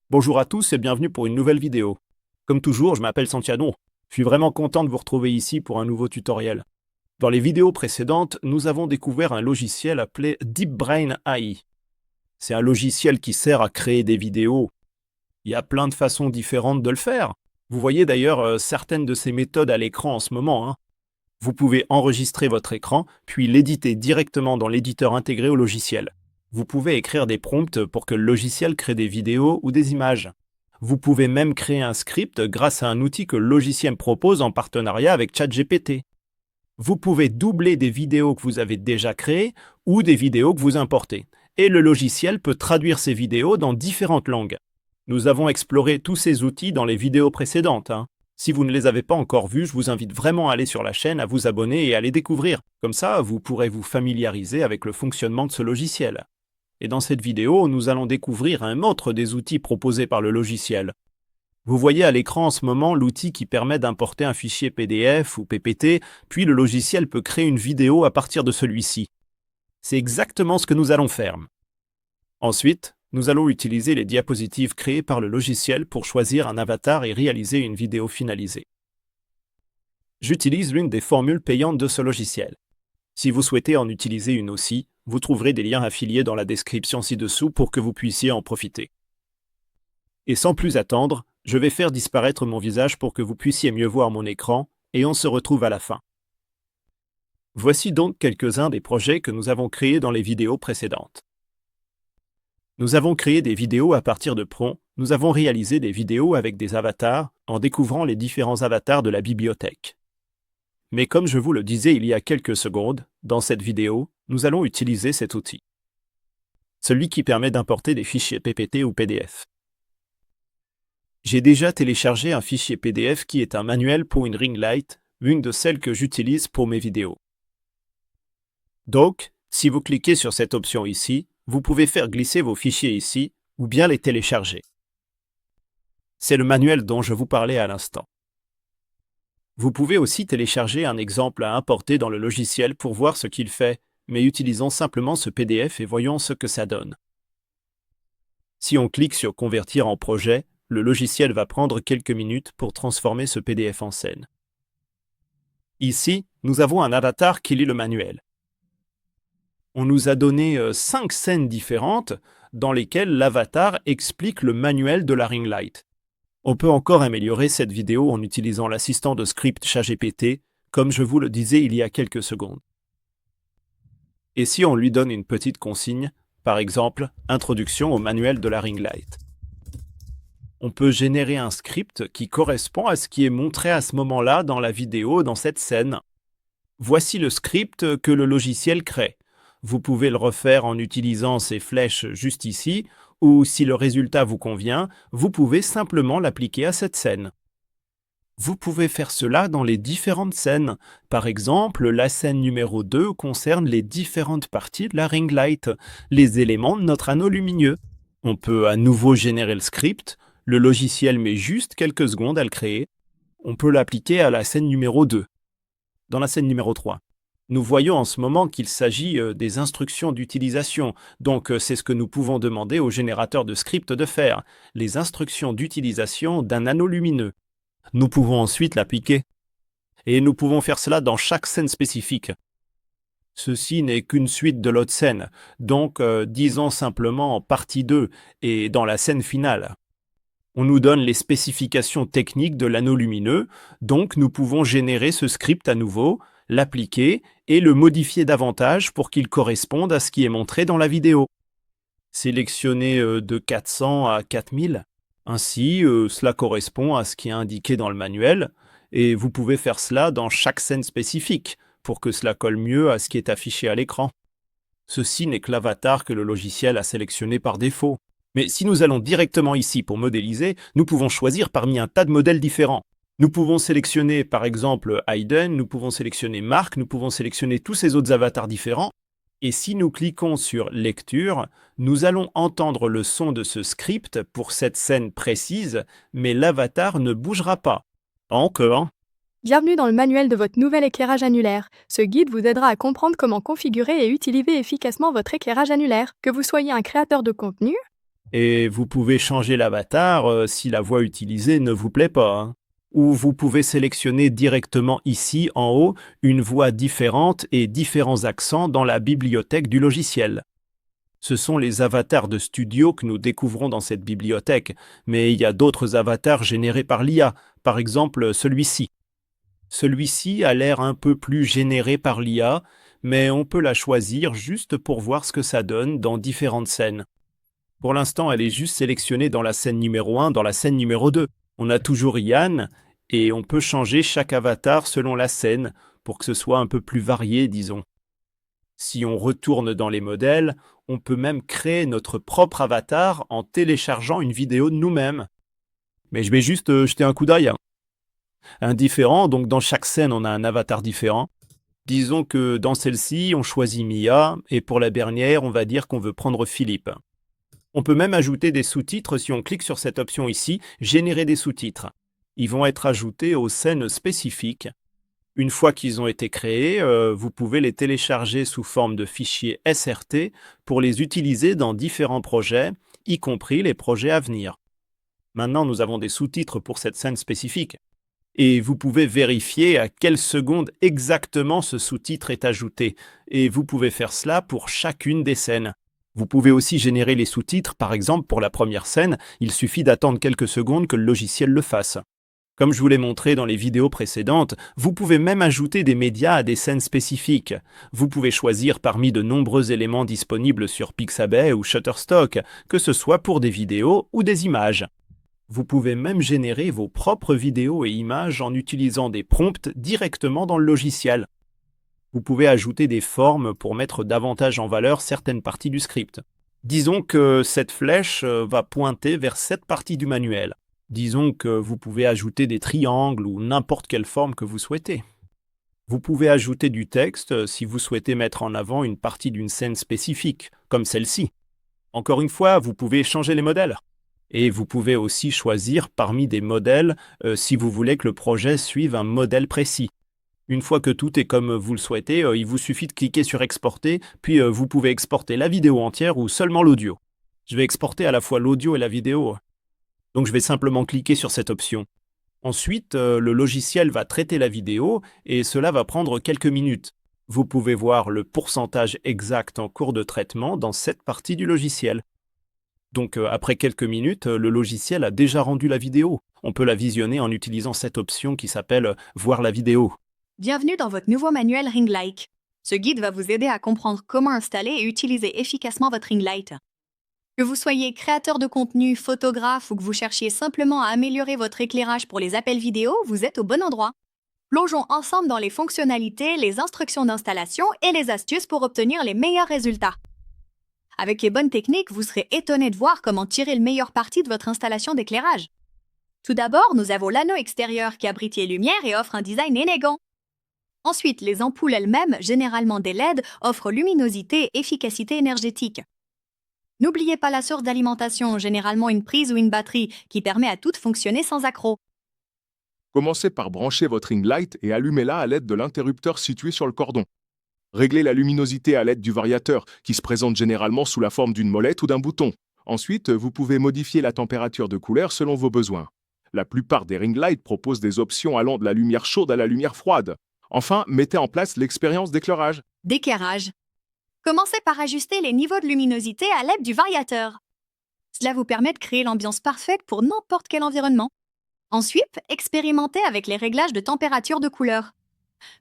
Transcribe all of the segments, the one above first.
Bonjour à tous et bienvenue pour une nouvelle vidéo. Comme toujours, je m'appelle Santiano. Je suis vraiment content de vous retrouver ici pour un nouveau tutoriel. Dans les vidéos précédentes, nous avons découvert un logiciel appelé DeepBrain AI. C'est un logiciel qui sert à créer des vidéos. Il y a plein de façons différentes de le faire. Vous voyez d'ailleurs certaines de ces méthodes à l'écran en ce moment, hein. Vous pouvez enregistrer votre écran, puis l'éditer directement dans l'éditeur intégré au logiciel. Vous pouvez écrire des prompts pour que le logiciel crée des vidéos ou des images. Vous pouvez même créer un script grâce à un outil que le logiciel propose en partenariat avec ChatGPT. Vous pouvez doubler des vidéos que vous avez déjà créées ou des vidéos que vous importez. Et le logiciel peut traduire ces vidéos dans différentes langues. Nous avons exploré tous ces outils dans les vidéos précédentes, hein. Si vous ne les avez pas encore vus, je vous invite vraiment à aller sur la chaîne, à vous abonner et à les découvrir. Comme ça, vous pourrez vous familiariser avec le fonctionnement de ce logiciel. Et dans cette vidéo, nous allons découvrir un autre des outils proposés par le logiciel. Vous voyez à l'écran en ce moment l'outil qui permet d'importer un fichier PDF ou PPT, puis le logiciel peut créer une vidéo à partir de celui-ci. C'est exactement ce que nous allons faire. Ensuite, nous allons utiliser les diapositives créées par le logiciel pour choisir un avatar et réaliser une vidéo finalisée. J'utilise l'une des formules payantes de ce logiciel. Si vous souhaitez en utiliser une aussi, vous trouverez des liens affiliés dans la description ci-dessous pour que vous puissiez en profiter. Et sans plus attendre, je vais faire disparaître mon visage pour que vous puissiez mieux voir mon écran, et on se retrouve à la fin. Voici donc quelques-uns des projets que nous avons créés dans les vidéos précédentes. Nous avons créé des vidéos à partir de prompts, nous avons réalisé des vidéos avec des avatars en découvrant les différents avatars de la bibliothèque. Mais comme je vous le disais il y a quelques secondes, dans cette vidéo, nous allons utiliser cet outil. Celui qui permet d'importer des fichiers PPT ou PDF. J'ai déjà téléchargé un fichier PDF qui est un manuel pour une ring light, une de celles que j'utilise pour mes vidéos. Donc, si vous cliquez sur cette option ici, vous pouvez faire glisser vos fichiers ici ou bien les télécharger. C'est le manuel dont je vous parlais à l'instant. Vous pouvez aussi télécharger un exemple à importer dans le logiciel pour voir ce qu'il fait, mais utilisons simplement ce PDF et voyons ce que ça donne. Si on clique sur « Convertir en projet », le logiciel va prendre quelques minutes pour transformer ce PDF en scène. Ici, nous avons un avatar qui lit le manuel. On nous a donné 5 scènes différentes dans lesquelles l'avatar explique le manuel de la ring light. On peut encore améliorer cette vidéo en utilisant l'assistant de script ChatGPT, comme je vous le disais il y a quelques secondes. Et si on lui donne une petite consigne, par exemple, introduction au manuel de la ring light. On peut générer un script qui correspond à ce qui est montré à ce moment-là dans la vidéo, dans cette scène. Voici le script que le logiciel crée. Vous pouvez le refaire en utilisant ces flèches juste ici, ou si le résultat vous convient, vous pouvez simplement l'appliquer à cette scène. Vous pouvez faire cela dans les différentes scènes. Par exemple, la scène numéro 2 concerne les différentes parties de la ring light, les éléments de notre anneau lumineux. On peut à nouveau générer le script, le logiciel met juste quelques secondes à le créer. On peut l'appliquer à la scène numéro 2. Dans la scène numéro 3. Nous voyons en ce moment qu'il s'agit des instructions d'utilisation, donc c'est ce que nous pouvons demander au générateur de script de faire, les instructions d'utilisation d'un anneau lumineux. Nous pouvons ensuite l'appliquer. Et nous pouvons faire cela dans chaque scène spécifique. Ceci n'est qu'une suite de l'autre scène, donc disons simplement partie 2 et dans la scène finale. On nous donne les spécifications techniques de l'anneau lumineux, donc nous pouvons générer ce script à nouveau, l'appliquer et le modifier davantage pour qu'il corresponde à ce qui est montré dans la vidéo. Sélectionner de 400 à 4000. Ainsi, cela correspond à ce qui est indiqué dans le manuel, et vous pouvez faire cela dans chaque scène spécifique, pour que cela colle mieux à ce qui est affiché à l'écran. Ceci n'est que l'avatar que le logiciel a sélectionné par défaut. Mais si nous allons directement ici pour modéliser, nous pouvons choisir parmi un tas de modèles différents. Nous pouvons sélectionner par exemple Hayden, nous pouvons sélectionner Mark, nous pouvons sélectionner tous ces autres avatars différents. Et si nous cliquons sur Lecture, nous allons entendre le son de ce script pour cette scène précise, mais l'avatar ne bougera pas. Encore. Bienvenue dans le manuel de votre nouvel éclairage annulaire. Ce guide vous aidera à comprendre comment configurer et utiliser efficacement votre éclairage annulaire. Que vous soyez un créateur de contenu, Et vous pouvez changer l'avatar si la voix utilisée ne vous plaît pas, hein. Ou vous pouvez sélectionner directement ici, en haut, une voix différente et différents accents dans la bibliothèque du logiciel. Ce sont les avatars de studio que nous découvrons dans cette bibliothèque, mais il y a d'autres avatars générés par l'IA, par exemple celui-ci. Celui-ci a l'air un peu plus généré par l'IA, mais on peut la choisir juste pour voir ce que ça donne dans différentes scènes. Pour l'instant, elle est juste sélectionnée dans la scène numéro 1, dans la scène numéro 2. On a toujours Yann, et on peut changer chaque avatar selon la scène, pour que ce soit un peu plus varié, disons. Si on retourne dans les modèles, on peut même créer notre propre avatar en téléchargeant une vidéo de nous-mêmes. Mais je vais juste jeter un coup d'œil, hein. Un différent, donc dans chaque scène, on a un avatar différent. Disons que dans celle-ci, on choisit Mia, et pour la dernière, on va dire qu'on veut prendre Philippe. On peut même ajouter des sous-titres si on clique sur cette option ici, générer des sous-titres. Ils vont être ajoutés aux scènes spécifiques. Une fois qu'ils ont été créés, vous pouvez les télécharger sous forme de fichiers SRT pour les utiliser dans différents projets, y compris les projets à venir. Maintenant, nous avons des sous-titres pour cette scène spécifique. Et vous pouvez vérifier à quelle seconde exactement ce sous-titre est ajouté. Et vous pouvez faire cela pour chacune des scènes. Vous pouvez aussi générer les sous-titres, par exemple pour la première scène, il suffit d'attendre quelques secondes que le logiciel le fasse. Comme je vous l'ai montré dans les vidéos précédentes, vous pouvez même ajouter des médias à des scènes spécifiques. Vous pouvez choisir parmi de nombreux éléments disponibles sur Pixabay ou Shutterstock, que ce soit pour des vidéos ou des images. Vous pouvez même générer vos propres vidéos et images en utilisant des prompts directement dans le logiciel. Vous pouvez ajouter des formes pour mettre davantage en valeur certaines parties du script. Disons que cette flèche va pointer vers cette partie du manuel. Disons que vous pouvez ajouter des triangles ou n'importe quelle forme que vous souhaitez. Vous pouvez ajouter du texte si vous souhaitez mettre en avant une partie d'une scène spécifique, comme celle-ci. Encore une fois, vous pouvez changer les modèles. Et vous pouvez aussi choisir parmi des modèles si vous voulez que le projet suive un modèle précis. Une fois que tout est comme vous le souhaitez, il vous suffit de cliquer sur Exporter, puis vous pouvez exporter la vidéo entière ou seulement l'audio. Je vais exporter à la fois l'audio et la vidéo. Donc je vais simplement cliquer sur cette option. Ensuite, le logiciel va traiter la vidéo et cela va prendre quelques minutes. Vous pouvez voir le pourcentage exact en cours de traitement dans cette partie du logiciel. Donc après quelques minutes, le logiciel a déjà rendu la vidéo. On peut la visionner en utilisant cette option qui s'appelle « Voir la vidéo ». Bienvenue dans votre nouveau manuel Ring Light. Ce guide va vous aider à comprendre comment installer et utiliser efficacement votre ring light. Que vous soyez créateur de contenu, photographe ou que vous cherchiez simplement à améliorer votre éclairage pour les appels vidéo, vous êtes au bon endroit. Plongeons ensemble dans les fonctionnalités, les instructions d'installation et les astuces pour obtenir les meilleurs résultats. Avec les bonnes techniques, vous serez étonné de voir comment tirer le meilleur parti de votre installation d'éclairage. Tout d'abord, nous avons l'anneau extérieur qui abrite les lumières et offre un design élégant. Ensuite, les ampoules elles-mêmes, généralement des LED, offrent luminosité et efficacité énergétique. N'oubliez pas la source d'alimentation, généralement une prise ou une batterie, qui permet à tout de fonctionner sans accroc. Commencez par brancher votre ring light et allumez-la à l'aide de l'interrupteur situé sur le cordon. Réglez la luminosité à l'aide du variateur, qui se présente généralement sous la forme d'une molette ou d'un bouton. Ensuite, vous pouvez modifier la température de couleur selon vos besoins. La plupart des ring lights proposent des options allant de la lumière chaude à la lumière froide. Enfin, mettez en place l'expérience d'éclairage. D'éclairage. Commencez par ajuster les niveaux de luminosité à l'aide du variateur. Cela vous permet de créer l'ambiance parfaite pour n'importe quel environnement. Ensuite, expérimentez avec les réglages de température de couleur.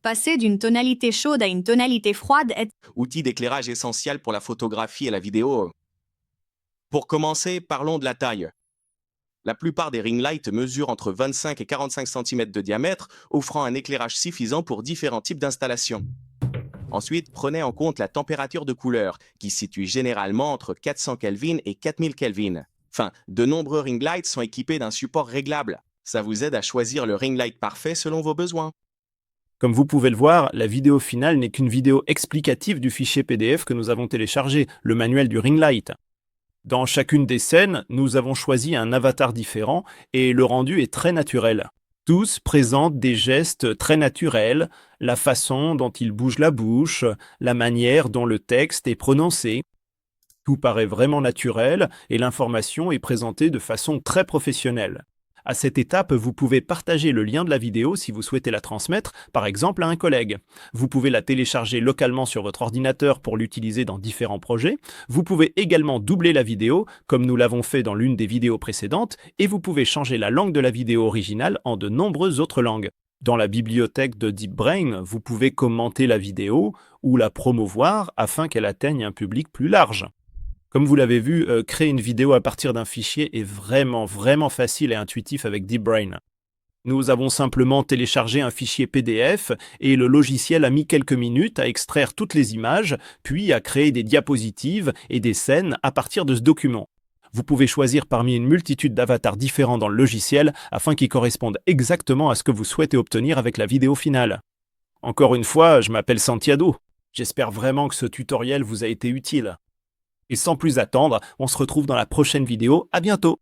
Passer d'une tonalité chaude à une tonalité froide est Outil d'éclairage essentiel pour la photographie et la vidéo. Pour commencer, parlons de la taille. La plupart des ring lights mesurent entre 25 et 45 cm de diamètre, offrant un éclairage suffisant pour différents types d'installations. Ensuite, prenez en compte la température de couleur, qui se situe généralement entre 400 Kelvin et 4000 Kelvin. Enfin, de nombreux ring lights sont équipés d'un support réglable. Ça vous aide à choisir le ring light parfait selon vos besoins. Comme vous pouvez le voir, la vidéo finale n'est qu'une vidéo explicative du fichier PDF que nous avons téléchargé, le manuel du ring light. Dans chacune des scènes, nous avons choisi un avatar différent et le rendu est très naturel. Tous présentent des gestes très naturels, la façon dont ils bougent la bouche, la manière dont le texte est prononcé. Tout paraît vraiment naturel et l'information est présentée de façon très professionnelle. À cette étape, vous pouvez partager le lien de la vidéo si vous souhaitez la transmettre, par exemple à un collègue. Vous pouvez la télécharger localement sur votre ordinateur pour l'utiliser dans différents projets. Vous pouvez également doubler la vidéo, comme nous l'avons fait dans l'une des vidéos précédentes, et vous pouvez changer la langue de la vidéo originale en de nombreuses autres langues. Dans la bibliothèque de DeepBrain, vous pouvez commenter la vidéo ou la promouvoir afin qu'elle atteigne un public plus large. Comme vous l'avez vu, créer une vidéo à partir d'un fichier est vraiment facile et intuitif avec DeepBrain. Nous avons simplement téléchargé un fichier PDF et le logiciel a mis quelques minutes à extraire toutes les images, puis à créer des diapositives et des scènes à partir de ce document. Vous pouvez choisir parmi une multitude d'avatars différents dans le logiciel afin qu'ils correspondent exactement à ce que vous souhaitez obtenir avec la vidéo finale. Encore une fois, je m'appelle Santiago. J'espère vraiment que ce tutoriel vous a été utile. Et sans plus attendre, on se retrouve dans la prochaine vidéo. À bientôt!